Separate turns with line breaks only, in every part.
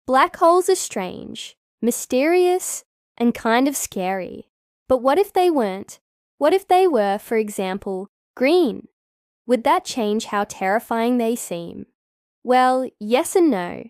Black holes are strange, mysterious, and kind of scary. But what if they weren't? What if they were, for example, green? Would that change how terrifying they seem? Well, yes and no.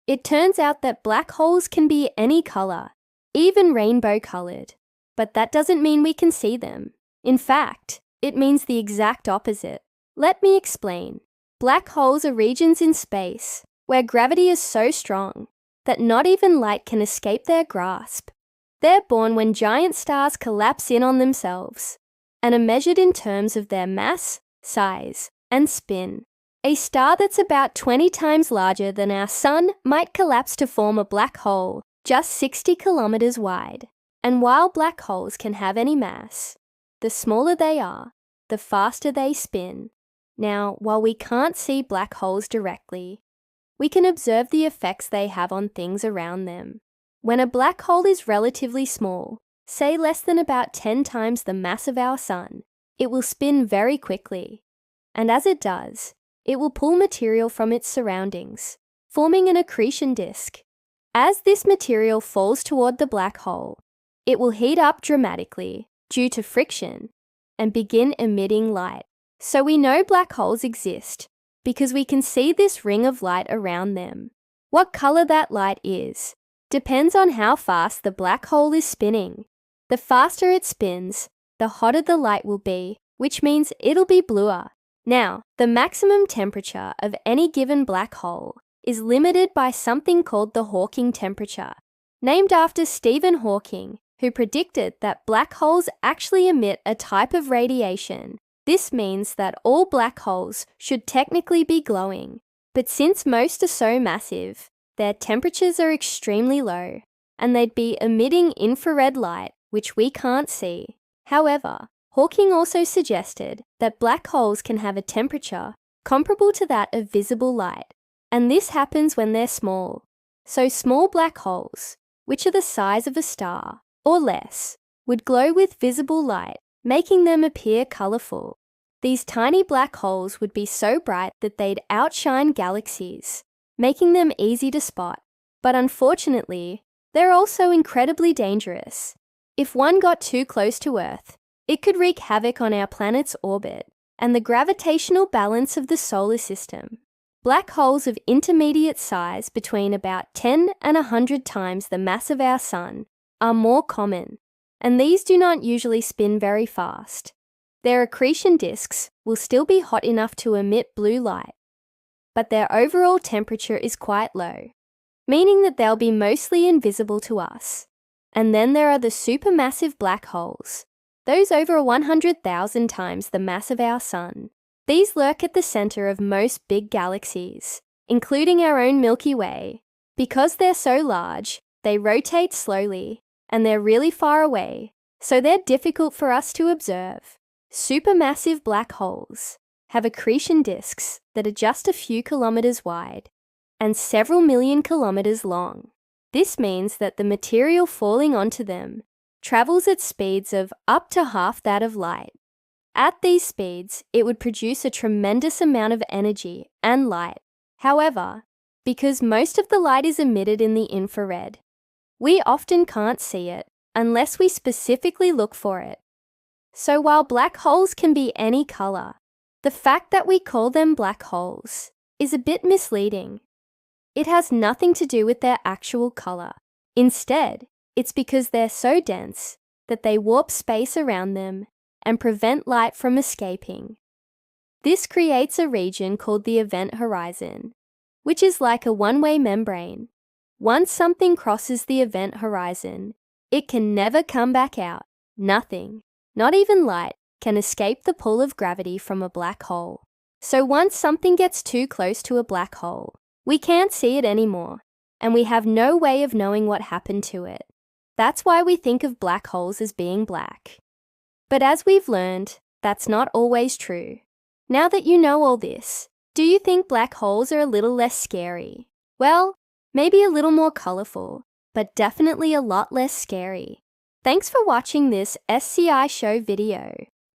It turns out that black holes can be any color, even rainbow-colored. But that doesn't mean we can see them. In fact, it means the exact opposite. Let me explain. Black holes are regions in space where gravity is so strong that not even light can escape their grasp. They're born when giant stars collapse in on themselves and are measured in terms of their mass, size, and spin. A star that's about 20 times larger than our Sun might collapse to form a black hole just 60 kilometers wide. And while black holes can have any mass, the smaller they are, the faster they spin. Now, while we can't see black holes directly, we can observe the effects they have on things around them. When a black hole is relatively small, say less than about 10 times the mass of our Sun, it will spin very quickly. And as it does, it will pull material from its surroundings, forming an accretion disk. As this material falls toward the black hole, it will heat up dramatically due to friction and begin emitting light. So we know black holes exist because we can see this ring of light around them. What color that light is depends on how fast the black hole is spinning. The faster it spins, the hotter the light will be, which means it'll be bluer. Now, the maximum temperature of any given black hole is limited by something called the Hawking temperature, named after Stephen Hawking, who predicted that black holes actually emit a type of radiation. This means that all black holes should technically be glowing, but since most are so massive, their temperatures are extremely low, and they'd be emitting infrared light, which we can't see. However, Hawking also suggested that black holes can have a temperature comparable to that of visible light, and this happens when they're small. So small black holes, which are the size of a star or less, would glow with visible light, making them appear colorful. These tiny black holes would be so bright that they'd outshine galaxies, making them easy to spot. But unfortunately, they're also incredibly dangerous. If one got too close to Earth, it could wreak havoc on our planet's orbit and the gravitational balance of the solar system. Black holes of intermediate size between about 10 and 100 times the mass of our Sun are more common, and these do not usually spin very fast. Their accretion disks will still be hot enough to emit blue light, but their overall temperature is quite low, meaning that they'll be mostly invisible to us. And then there are the supermassive black holes, those over 100,000 times the mass of our Sun. These lurk at the center of most big galaxies, including our own Milky Way. Because they're so large, they rotate slowly, and they're really far away, so they're difficult for us to observe. Supermassive black holes have accretion disks that are just a few kilometers wide and several million kilometers long. This means that the material falling onto them travels at speeds of up to half that of light. At these speeds, it would produce a tremendous amount of energy and light. However, because most of the light is emitted in the infrared, we often can't see it unless we specifically look for it. So while black holes can be any color, the fact that we call them black holes is a bit misleading. It has nothing to do with their actual color. Instead, it's because they're so dense that they warp space around them and prevent light from escaping. This creates a region called the event horizon, which is like a one-way membrane. Once something crosses the event horizon, it can never come back out. Nothing, not even light, can escape the pull of gravity from a black hole. So once something gets too close to a black hole, we can't see it anymore, and we have no way of knowing what happened to it. That's why we think of black holes as being black. But as we've learned, that's not always true. Now that you know all this, do you think black holes are a little less scary? Well, maybe a little more colorful, but definitely a lot less scary. Thanks for watching this SCI Show video.